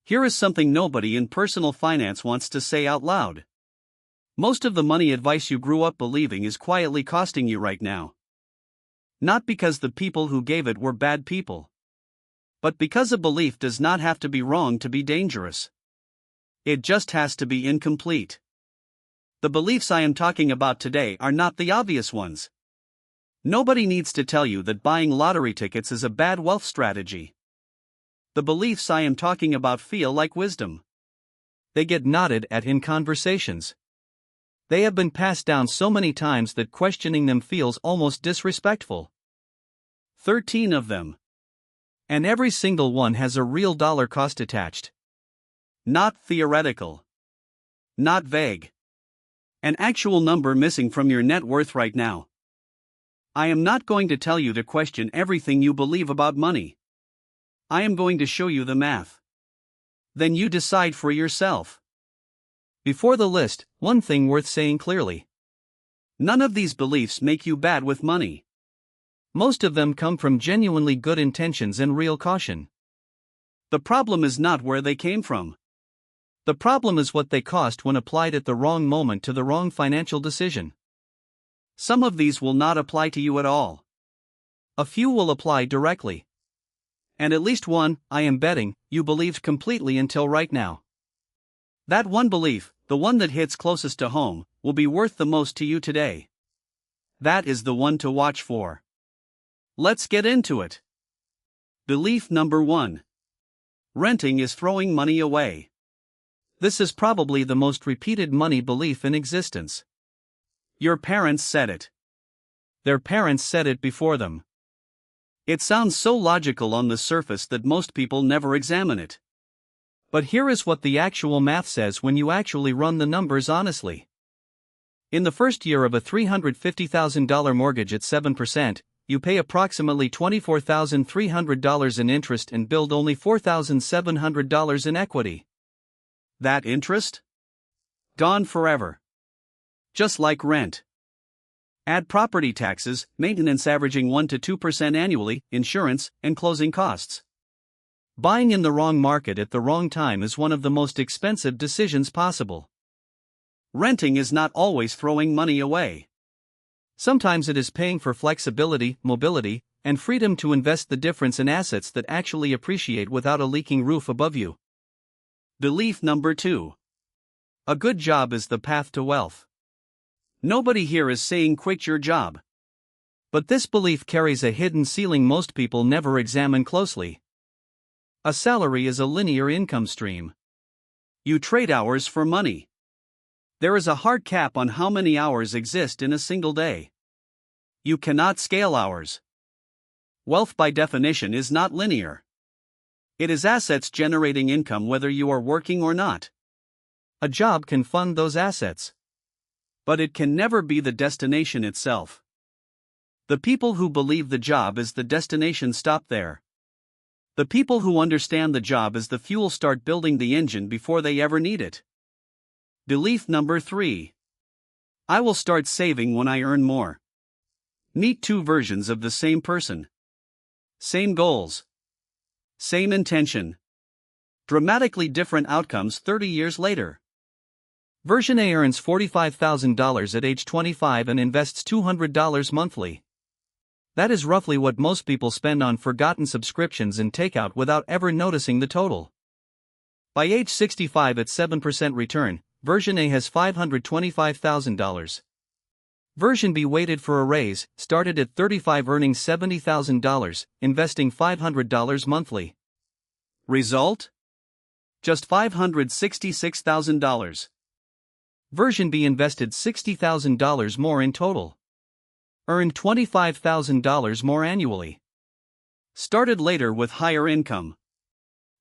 Here is something nobody in personal finance wants to say out loud. Most of the money advice you grew up believing is quietly costing you right now. Not because the people who gave it were bad people, but because a belief does not have to be wrong to be dangerous. It just has to be incomplete. The beliefs I am talking about today are not the obvious ones. Nobody needs to tell you that buying lottery tickets is a bad wealth strategy. The beliefs I am talking about feel like wisdom. They get nodded at in conversations. They have been passed down so many times that questioning them feels almost disrespectful. 13 of them. And every single one has a real dollar cost attached. Not theoretical. Not vague. An actual number missing from your net worth right now. I am not going to tell you to question everything you believe about money. I am going to show you the math. Then you decide for yourself. Before the list, one thing worth saying clearly. None of these beliefs make you bad with money. Most of them come from genuinely good intentions and real caution. The problem is not where they came from. The problem is what they cost when applied at the wrong moment to the wrong financial decision. Some of these will not apply to you at all. A few will apply directly. And at least one, I am betting, you believed completely until right now. That one belief, the one that hits closest to home, will be worth the most to you today. That is the one to watch for. Let's get into it. Belief number 1. Renting is throwing money away. This is probably the most repeated money belief in existence. Your parents said it. Their parents said it before them. It sounds so logical on the surface that most people never examine it. But here is what the actual math says when you actually run the numbers honestly. In the first year of a $350,000 mortgage at 7%, you pay approximately $24,300 in interest and build only $4,700 in equity. That interest? Gone forever. Just like rent. Add property taxes, maintenance averaging 1 to 2% annually, insurance, and closing costs. Buying in the wrong market at the wrong time is one of the most expensive decisions possible. Renting is not always throwing money away. Sometimes it is paying for flexibility, mobility, and freedom to invest the difference in assets that actually appreciate without a leaking roof above you. Belief number 2. A good job is the path to wealth. Nobody here is saying quit your job. But this belief carries a hidden ceiling most people never examine closely. A salary is a linear income stream. You trade hours for money. There is a hard cap on how many hours exist in a single day. You cannot scale hours. Wealth by definition is not linear. It is assets generating income whether you are working or not. A job can fund those assets. But it can never be the destination itself. The people who believe the job is the destination stop there. The people who understand the job as the fuel start building the engine before they ever need it. Belief number 3. I will start saving when I earn more. Meet two versions of the same person. Same goals. Same intention. Dramatically different outcomes 30 years later. Version A earns $45,000 at age 25 and invests $200 monthly. That is roughly what most people spend on forgotten subscriptions and takeout without ever noticing the total. By age 65 at 7% return, version A has $525,000. Version B waited for a raise, started at 35 earning $70,000, investing $500 monthly. Result? Just $566,000. Version B invested $60,000 more in total. Earned $25,000 more annually. Started later with higher income.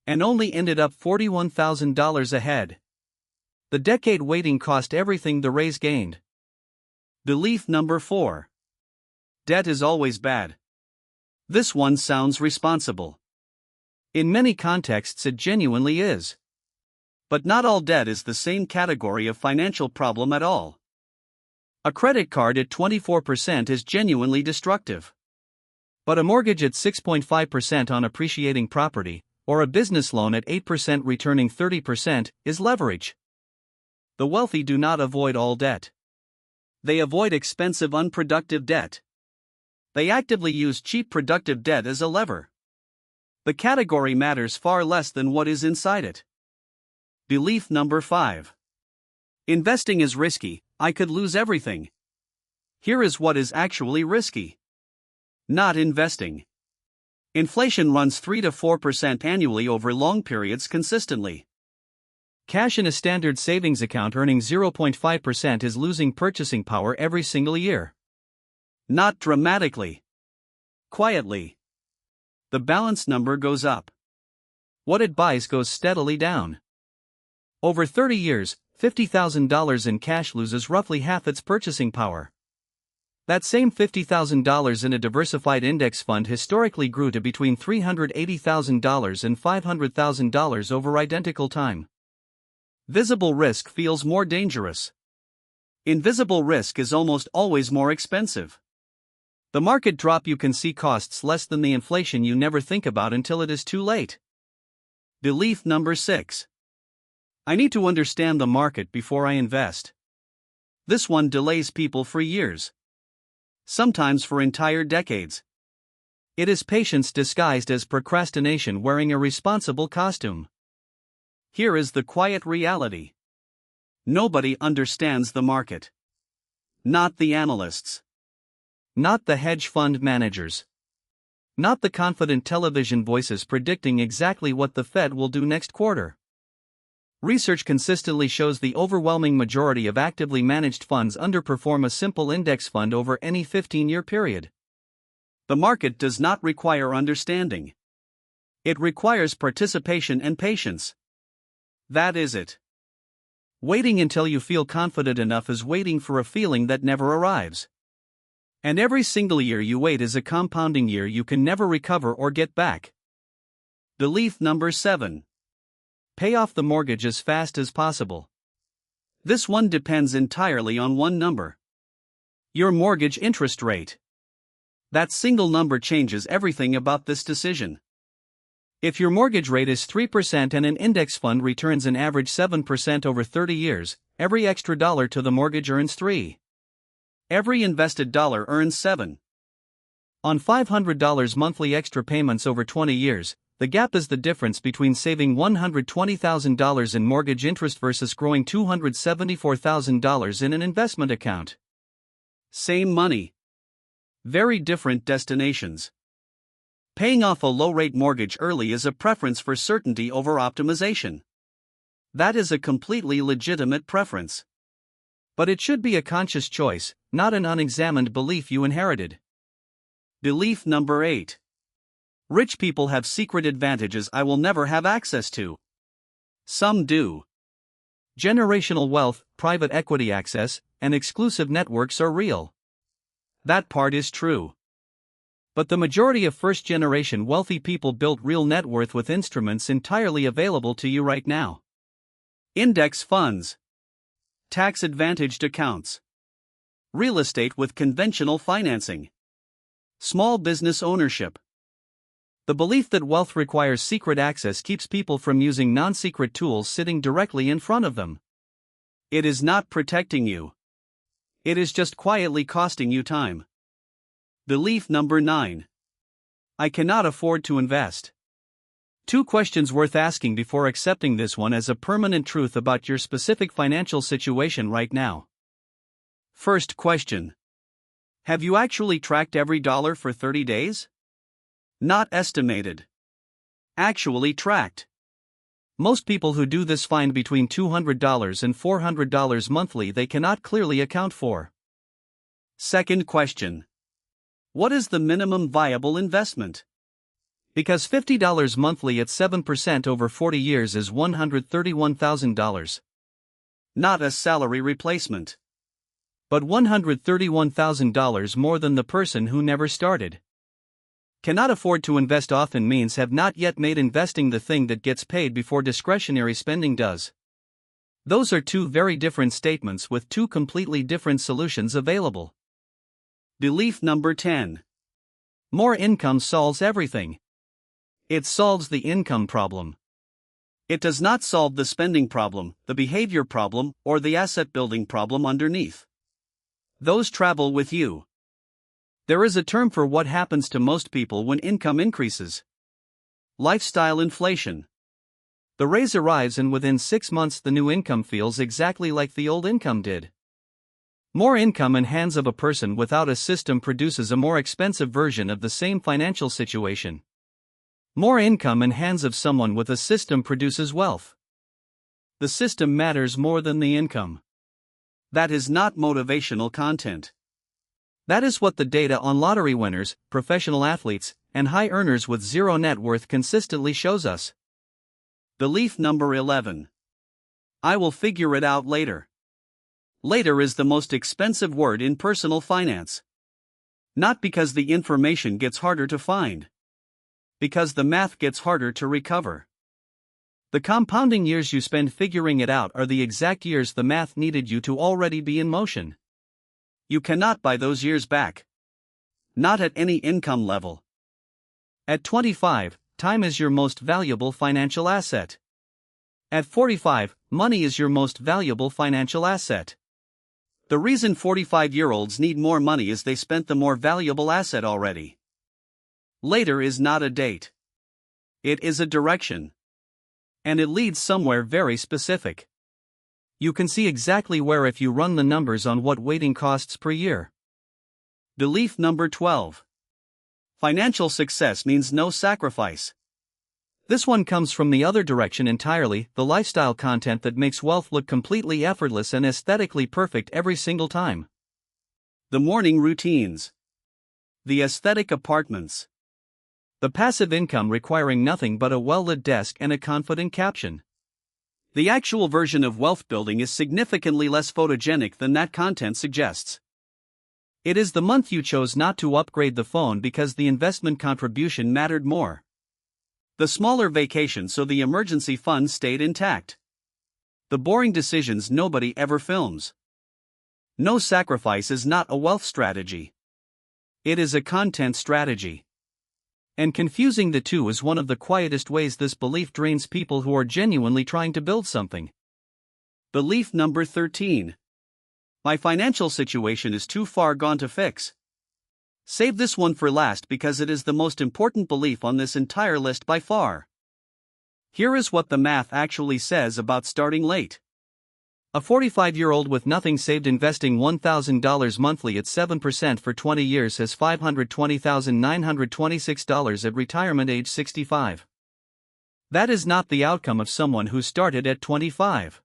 And only ended up $41,000 ahead. The decade waiting cost everything the raise gained. Belief number 4. Debt is always bad. This one sounds responsible. In many contexts it genuinely is. But not all debt is the same category of financial problem at all. A credit card at 24% is genuinely destructive. But a mortgage at 6.5% on appreciating property, or a business loan at 8% returning 30%, is leverage. The wealthy do not avoid all debt. They avoid expensive unproductive debt. They actively use cheap productive debt as a lever. The category matters far less than what is inside it. Belief number 5. Investing is risky, I could lose everything. Here is what is actually risky. Not investing. Inflation runs 3 to 4% annually over long periods consistently. Cash in a standard savings account earning 0.5% is losing purchasing power every single year. Not dramatically. Quietly. The balance number goes up. What it buys goes steadily down. Over 30 years, $50,000 in cash loses roughly half its purchasing power. That same $50,000 in a diversified index fund historically grew to between $380,000 and $500,000 over identical time. Visible risk feels more dangerous. Invisible risk is almost always more expensive. The market drop you can see costs less than the inflation you never think about until it is too late. Belief number 6. I need to understand the market before I invest. This one delays people for years. Sometimes for entire decades. It is patience disguised as procrastination wearing a responsible costume. Here is the quiet reality. Nobody understands the market. Not the analysts. Not the hedge fund managers. Not the confident television voices predicting exactly what the Fed will do next quarter. Research consistently shows the overwhelming majority of actively managed funds underperform a simple index fund over any 15-year period. The market does not require understanding. It requires participation and patience. That is it. Waiting until you feel confident enough is waiting for a feeling that never arrives. And every single year you wait is a compounding year you can never recover or get back. Belief number 7. Pay off the mortgage as fast as possible. This one depends entirely on one number. Your mortgage interest rate. That single number changes everything about this decision. If your mortgage rate is 3% and an index fund returns an average 7% over 30 years, every extra dollar to the mortgage earns 3. Every invested dollar earns 7. On $500 monthly extra payments over 20 years, the gap is the difference between saving $120,000 in mortgage interest versus growing $274,000 in an investment account. Same money. Very different destinations. Paying off a low-rate mortgage early is a preference for certainty over optimization. That is a completely legitimate preference. But it should be a conscious choice, not an unexamined belief you inherited. Belief number 8. Rich people have secret advantages I will never have access to. Some do. Generational wealth, private equity access, and exclusive networks are real. That part is true. But the majority of first-generation wealthy people built real net worth with instruments entirely available to you right now. Index funds. Tax-advantaged accounts. Real estate with conventional financing. Small business ownership. The belief that wealth requires secret access keeps people from using non-secret tools sitting directly in front of them. It is not protecting you. It is just quietly costing you time. Belief number 9. I cannot afford to invest. 2 questions worth asking before accepting this one as a permanent truth about your specific financial situation right now. First question. Have you actually tracked every dollar for 30 days? Not estimated. Actually tracked. Most people who do this find between $200 and $400 monthly they cannot clearly account for. Second question. What is the minimum viable investment? Because $50 monthly at 7% over 40 years is $131,000. Not a salary replacement. But $131,000 more than the person who never started. Cannot afford to invest often means have not yet made investing the thing that gets paid before discretionary spending does. Those are 2 very different statements with 2 completely different solutions available. Belief number 10. More income solves everything. It solves the income problem. It does not solve the spending problem, the behavior problem, or the asset building problem underneath. Those travel with you. There is a term for what happens to most people when income increases: lifestyle inflation. The raise arrives, and within 6 months the new income feels exactly like the old income did. More income in hands of a person without a system produces a more expensive version of the same financial situation. More income in hands of someone with a system produces wealth. The system matters more than the income. That is not motivational content. That is what the data on lottery winners, professional athletes, and high earners with zero net worth consistently shows us. Belief number 11. I will figure it out later. Later is the most expensive word in personal finance. Not because the information gets harder to find. Because the math gets harder to recover. The compounding years you spend figuring it out are the exact years the math needed you to already be in motion. You cannot buy those years back. Not at any income level. At 25, time is your most valuable financial asset. At 45, money is your most valuable financial asset. The reason 45-year-olds need more money is they spent the more valuable asset already. Later is not a date. It is a direction. And it leads somewhere very specific. You can see exactly where if you run the numbers on what waiting costs per year. Belief number 12. Financial success means no sacrifice. This one comes from the other direction entirely, the lifestyle content that makes wealth look completely effortless and aesthetically perfect every single time. The morning routines. The aesthetic apartments. The passive income requiring nothing but a well-lit desk and a confident caption. The actual version of wealth building is significantly less photogenic than that content suggests. It is the month you chose not to upgrade the phone because the investment contribution mattered more. The smaller vacation so the emergency fund stayed intact. The boring decisions nobody ever films. No sacrifice is not a wealth strategy. It is a content strategy. And confusing the two is one of the quietest ways this belief drains people who are genuinely trying to build something. Belief number 13. My financial situation is too far gone to fix. Save this one for last because it is the most important belief on this entire list by far. Here is what the math actually says about starting late. A 45-year-old with nothing saved investing $1,000 monthly at 7% for 20 years has $520,926 at retirement age 65. That is not the outcome of someone who started at 25.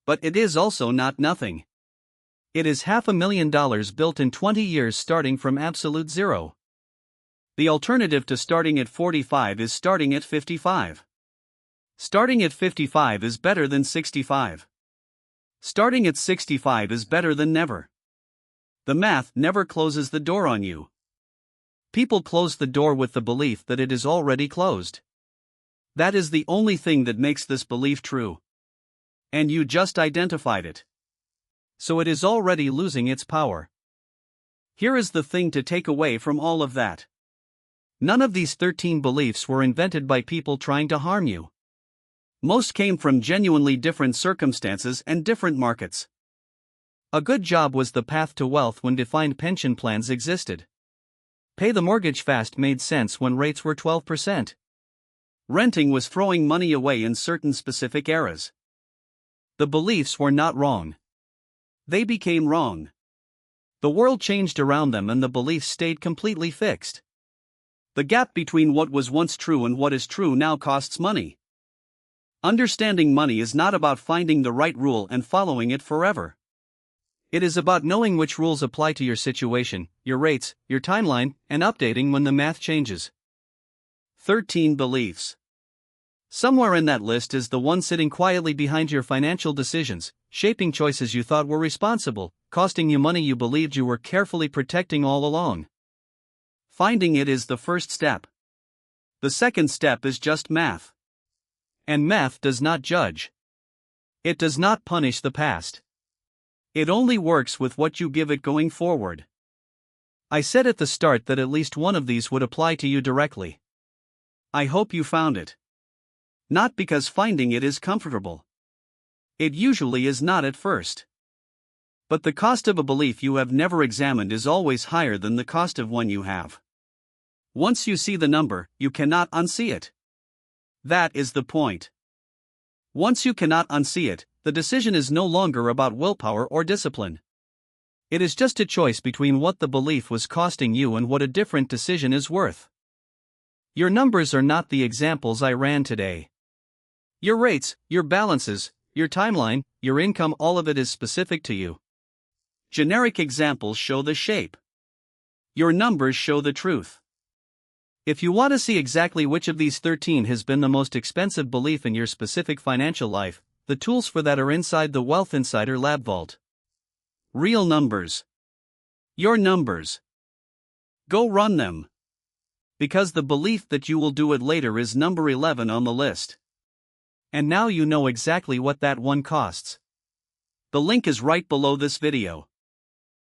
But it is also not nothing. It is $500,000 built in 20 years starting from absolute zero. The alternative to starting at 45 is starting at 55. Starting at 55 is better than 65. Starting at 65 is better than never. The math never closes the door on you. People close the door with the belief that it is already closed. That is the only thing that makes this belief true. And you just identified it. So it is already losing its power. Here is the thing to take away from all of that. None of these 13 beliefs were invented by people trying to harm you. Most came from genuinely different circumstances and different markets. A good job was the path to wealth when defined pension plans existed. Pay the mortgage fast made sense when rates were 12%. Renting was throwing money away in certain specific eras. The beliefs were not wrong. They became wrong. The world changed around them and the beliefs stayed completely fixed. The gap between what was once true and what is true now costs money. Understanding money is not about finding the right rule and following it forever. It is about knowing which rules apply to your situation, your rates, your timeline, and updating when the math changes. 13 beliefs. Somewhere in that list is the one sitting quietly behind your financial decisions, shaping choices you thought were responsible, costing you money you believed you were carefully protecting all along. Finding it is the first step. The second step is just math. And math does not judge. It does not punish the past. It only works with what you give it going forward. I said at the start that at least one of these would apply to you directly. I hope you found it. Not because finding it is comfortable. It usually is not at first. But the cost of a belief you have never examined is always higher than the cost of one you have. Once you see the number, you cannot unsee it. That is the point. Once you cannot unsee it, the decision is no longer about willpower or discipline. It is just a choice between what the belief was costing you and what a different decision is worth. Your numbers are not the examples I ran today. Your rates, your balances, your timeline, your income, all of it is specific to you. Generic examples show the shape. Your numbers show the truth. If you want to see exactly which of these 13 has been the most expensive belief in your specific financial life, the tools for that are inside the Wealth Insider Lab Vault. Real numbers. Your numbers. Go run them. Because the belief that you will do it later is number 11 on the list. And now you know exactly what that one costs. The link is right below this video.